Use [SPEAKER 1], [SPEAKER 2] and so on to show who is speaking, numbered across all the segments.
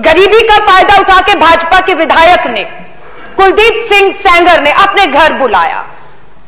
[SPEAKER 1] गरीबी का फायदा उठा के भाजपा के विधायक ने, कुलदीप सिंह सेंगर ने अपने घर बुलाया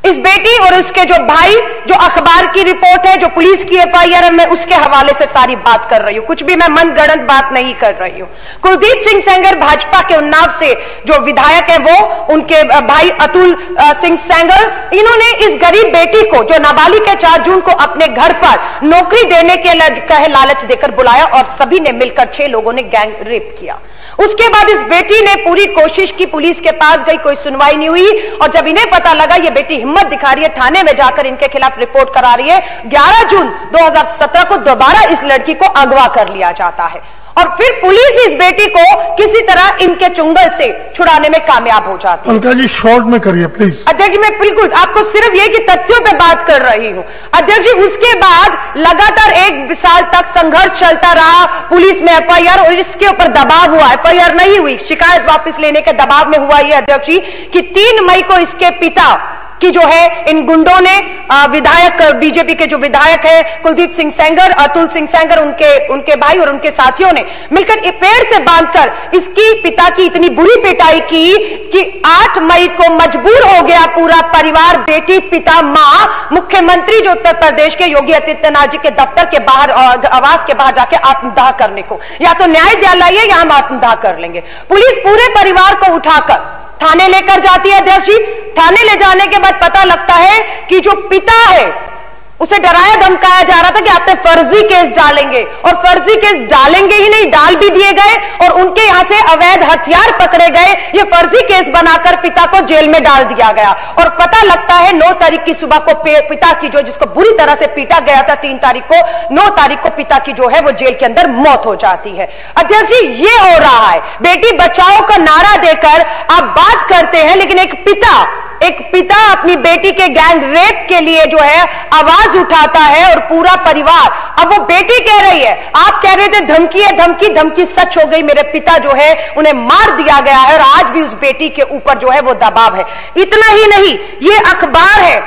[SPEAKER 1] इस बेटी और उसके जो भाई, जो अखबार की रिपोर्ट है, जो पुलिस की एफआईआर है, मैं उसके हवाले से सारी बात कर रही हूं, कुछ भी मैं मनगढ़ंत बात नहीं कर रही हूं। कुलदीप सिंह सेंगर भाजपा के उन्नाव से जो विधायक है, वो उनके भाई अतुल सिंह सेंगर, इन्होंने इस गरीब बेटी को, जो नाबालिग है, 4 जून को अपने घर पर नौकरी देने के कहे लालच देकर बुलाया और सभी ने मिलकर 6 लोगों ने गैंग रेप किया। उसके बाद इस बेटी ने पूरी कोशिश की, पुलिस के पास गई, कोई सुनवाई नहीं हुई और जब इन्हें पता लगा, ये बेटी हिम्मत दिखा रही है, थाने में जाकर इनके खिलाफ रिपोर्ट करा रही है, 11 जून 2017 को दोबारा इस लड़की को अगवा कर लिया जाता है और फिर पुलिस इस बेटी को किसी तरह इनके चुंगल से छुड़ाने में कामयाब हो जाती है।
[SPEAKER 2] अलका जी शॉर्ट में करिए प्लीज।
[SPEAKER 1] अध्यक्ष जी, मैं बिल्कुल आपको सिर्फ ये कि तथ्यों पे बात कर रही हूं। अध्यक्ष जी, उसके बाद लगातार 1 साल तक संघर्ष चलता रहा, पुलिस में एफआईआर और इसके ऊपर दबाव हुआ, एफआईआर नहीं हुई, शिकायत वापस लेने के दबाव में हुआ ये अध्यक्ष जी कि 3 मई को इसके पिता कि जो है इन गुंडों ने विधायक, बीजेपी के जो विधायक है कुलदीप सिंह सेंगर, अतुल सिंह सेंगर, उनके भाई और उनके साथियों ने मिलकर पेड़ से बांधकर इसकी पिता की इतनी बुरी पिटाई की कि 8 मई को मजबूर हो गया पूरा परिवार, बेटी, पिता, मां, मुख्यमंत्री जो उत्तर प्रदेश के योगी आदित्यनाथ जी के दफ्तर के बाहर, आवास के बाहर जाके आत्मदाह करने को, या तो न्याय दिलाइए या हम आत्मदाह कर लेंगे। पुलिस पूरे परिवार को उठाकर थाने लेकर जाती है अध्यक्ष जी। थाने ले जाने के बाद पता लगता है कि जो पिता है उसे डराया धमकाया जा रहा था कि आपने फर्जी केस डालेंगे और फर्जी केस डालेंगे ही नहीं, डाल भी दिए गए और उनके यहां से अवैध हथियार पकड़े गए। ये फर्जी केस बनाकर पिता को जेल में डाल दिया गया और पता लगता है 9 तारीख की सुबह को पिता की, जो जिसको बुरी तरह से पीटा गया था 3 तारीख को, 9 तारीख को पिता की जो है वो जेल के अंदर मौत हो जाती है। अध्यक्ष जी, ये हो रहा है, बेटी बचाओ का नारा देकर आप बात करते हैं, लेकिन एक पिता अपनी बेटी के गैंग रेप के लिए जो है आवाज उठाता है और पूरा परिवार, अब वो बेटी कह रही है, आप कह रहे थे धमकी है, धमकी सच हो गई, मेरे पिता जो है उन्हें मार दिया गया है और आज भी उस बेटी के ऊपर जो है वो दबाव है। इतना ही नहीं, ये अखबार है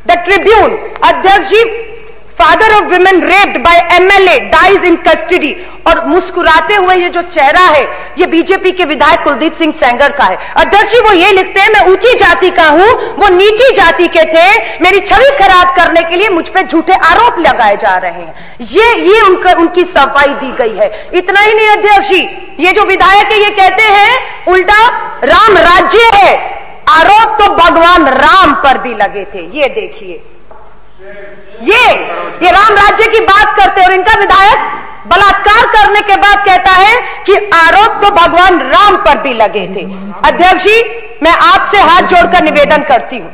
[SPEAKER 1] द ट्रिब्यून, अध्यक्ष जी, father of women raped by MLA dies in custody, और मुस्कुराते हुए ये जो चेहरा है ये बीजेपी के विधायक कुलदीप सिंह सेंगर का है। अध्यक्ष जी, वो ये लिखते हैं, मैं ऊंची जाति का हूं, वो नीची जाति के थे, मेरी छवि खराब करने के लिए मुझ पे झूठे आरोप लगाए जा रहे हैं। ये उनकी सफाई दी गई है। इतना ही नहीं अध्यक्ष जी, ये जो विधायक है ये कहते हैं उल्टा राम राज्य है, आरोप तो भगवान राम पर भी लगे थे। ये देखिए, ये राम राज्य की बात करते और इनका विधायक बलात्कार करने के बाद कहता है कि आरोप तो भगवान राम पर भी लगे थे। अध्यक्ष जी, मैं आपसे हाथ जोड़कर निवेदन करती हूं,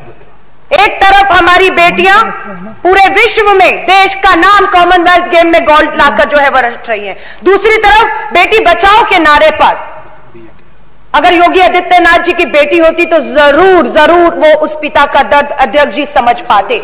[SPEAKER 1] एक तरफ हमारी बेटियां पूरे विश्व में देश का नाम कॉमनवेल्थ गेम में गोल्ड लाकर जो है वो रख रही हैं, दूसरी तरफ बेटी बचाओ के नारे पर अगर योगी आदित्यनाथ जी की बेटी होती तो जरूर वो उस पिता का दर्द अध्यक्ष जी समझ पाते।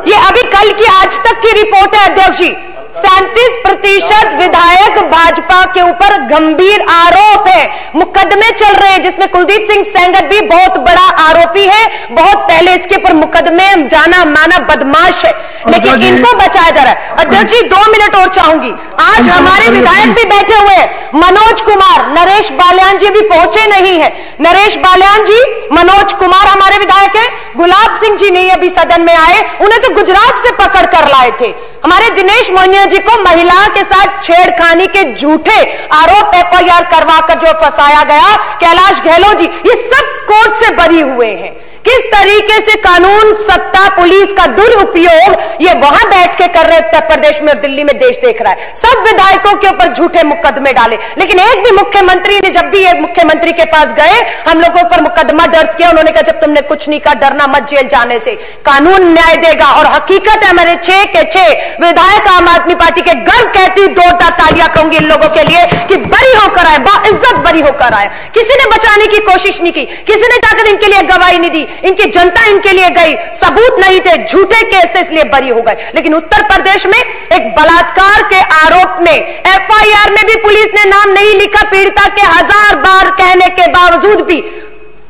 [SPEAKER 1] ये अभी कल की आज तक की रिपोर्ट है अध्यक्ष जी, 37% विधायक भाजपा के ऊपर गंभीर आरोप है, मुकदमे चल रहे हैं जिसमें कुलदीप सिंह सेंगर भी बहुत बड़ा आरोपी है, बहुत पहले इसके ऊपर मुकदमे, जाना माना बदमाश है, लेकिन इनको बचाया जा रहा है। अध्यक्ष जी, 2 मिनट और चाहूंगी, आज हमारे विधायक भी बैठे हुए हैं, मनोज कुमार, नरेश बाल्यान जी भी पहुंचे नहीं है। नरेश बाल्यान जी, मनोज कुमार हमारे विधायक है, गुलाब सिंह जी नहीं अभी सदन में आए, उन्हें तो गुजरात से पकड़ कर लाए थे। हमारे दिनेश मोहनिया जी को महिला के साथ छेड़खानी के झूठे आरोप एफआईआर करवाकर जो फंसाया गया, कैलाश गहलोत जी, ये सब कोर्ट से बरी हुए हैं। किस तरीके से कानून, सत्ता, पुलिस का दुरुपयोग ये वहां बैठ के कर रहे उत्तर प्रदेश में और दिल्ली में देश देख रहा है। सब विधायकों के ऊपर झूठे मुकदमे डाले, लेकिन एक भी मुख्यमंत्री ने, जब भी एक मुख्यमंत्री के पास गए, हम लोगों पर मुकदमा दर्ज किया, उन्होंने कहा जब तुमने कुछ नहीं कहा, डरना मत जेल जाने से, कानून न्याय देगा। और हकीकत है, हमारे 6 के 6 विधायक आम आदमी पार्टी के, गर्व कहती हूं, 2 तालियां कहूंगी इन लोगों के लिए कि बरी होकर आए, बाइज्जत बरी होकर आए। किसी ने बचाने की कोशिश नहीं की, किसी ने जाकर इनके लिए गवाही नहीं दी, इनकी जनता इनके लिए गई, सबूत नहीं थे, झूठे केस थे, इसलिए बरी हो गए। लेकिन उत्तर प्रदेश में एक बलात्कार के आरोप में एफआईआर में भी पुलिस ने नाम नहीं लिखा पीड़िता के, 1000 बार कहने के बावजूद भी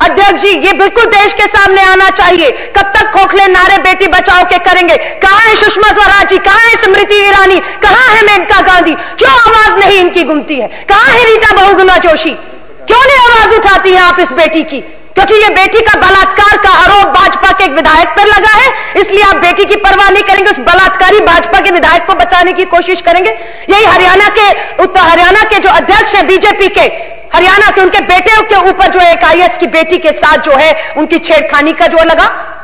[SPEAKER 1] अध्यक्ष जी जी ये बिल्कुल देश के सामने आना चाहिए। कब तक खोखले नारे बेटी बचाओ के करेंगे? कहां है सुषमा स्वराज जी, कहां है स्मृति ईरानी, कहां है मेनका गांधी? क्यों आवाज नहीं इनकी गुमती है? कहां है रीता बहुगुणा जोशी? क्यों नहीं आवाज उठाती है आप इस बेटी की? क्योंकि ये बेटी का बलात्कार का आरोप भाजपा के एक विधायक पर लगा है, इसलिए आप बेटी की परवाह नहीं करेंगे, उस बलात्कारी भाजपा के विधायक को बचाने की कोशिश करेंगे। यही उत्तर हरियाणा के जो अध्यक्ष हैं बीजेपी के, हरियाणा के, उनके बेटे के ऊपर जो है एक आईएएस की बेटी के साथ जो है उनकी छेड़खानी का जो लगा।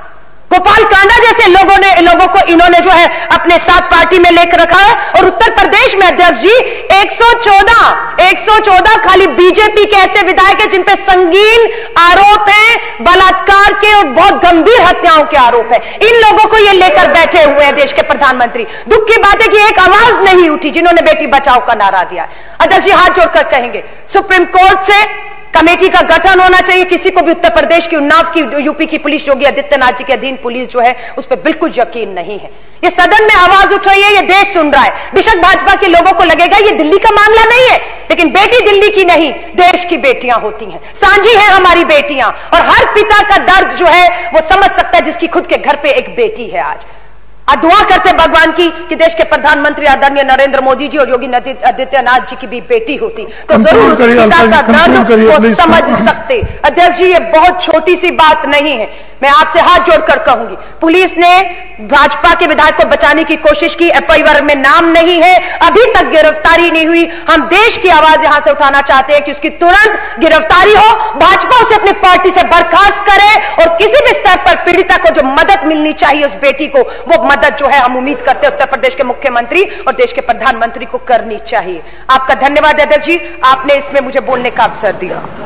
[SPEAKER 1] गोपाल कांडा जैसे लोगों को इन्होंने जो है अपने साथ पार्टी में लेकर रखा है। और उत्तर प्रदेश में अध्यक्ष जी 114 खाली बीजेपी के ऐसे विधायक हैं जिन पे संगीन आरोप है, बलात्कार के और बहुत गंभीर हत्याओं के आरोप है। इन लोगों को ये लेकर बैठे हुए हैं देश के प्रधानमंत्री। दुख की बात है कि एक आवाज नहीं उठी जिन्होंने बेटी बचाओ का नारा दिया। अध्यक्ष जी हाथ जोड़कर कहेंगे सुप्रीम कोर्ट से कमेटी का गठन होना चाहिए। किसी को भी उत्तर प्रदेश की, उन्नाव की, यूपी की पुलिस, योगी आदित्यनाथ जी के अधीन पुलिस जो है उस पर बिल्कुल यकीन नहीं है। ये सदन में आवाज उठ रही है, ये देश सुन रहा है। बेशक भाजपा के लोगों को लगेगा ये दिल्ली का मामला नहीं है, लेकिन बेटी दिल्ली की नहीं, देश की बेटियां होती हैं, साझी है हमारी बेटियां। और हर पिता का दर्द जो है वो समझ सकता है जिसकी खुद के घर पे एक बेटी है। आज दुआ करते भगवान की कि देश के प्रधानमंत्री आदरणीय नरेंद्र मोदी जी और योगी आदित्यनाथ जी की भी बेटी होती तो जरूर उस पिता का दर्द वो समझ सकते। अध्यक्ष जी ये बहुत छोटी सी बात नहीं है, मैं आपसे हाथ जोड़कर कहूंगी, पुलिस ने भाजपा के विधायक को बचाने की कोशिश की, एफआईआर में नाम नहीं है, अभी तक गिरफ्तारी नहीं हुई। हम देश की आवाज यहां से उठाना चाहते हैं कि उसकी तुरंत गिरफ्तारी हो, भाजपा उसे अपनी पार्टी से बर्खास्त करे और किसी भी स्तर पर पीड़िता को जो मदद मिलनी चाहिए उस बेटी को, वो मदद जो है हम उम्मीद करते हैं उत्तर प्रदेश के मुख्यमंत्री और देश के प्रधानमंत्री को करनी चाहिए। आपका धन्यवाद अध्यक्ष जी, आपने इसमें मुझे बोलने का अवसर दिया।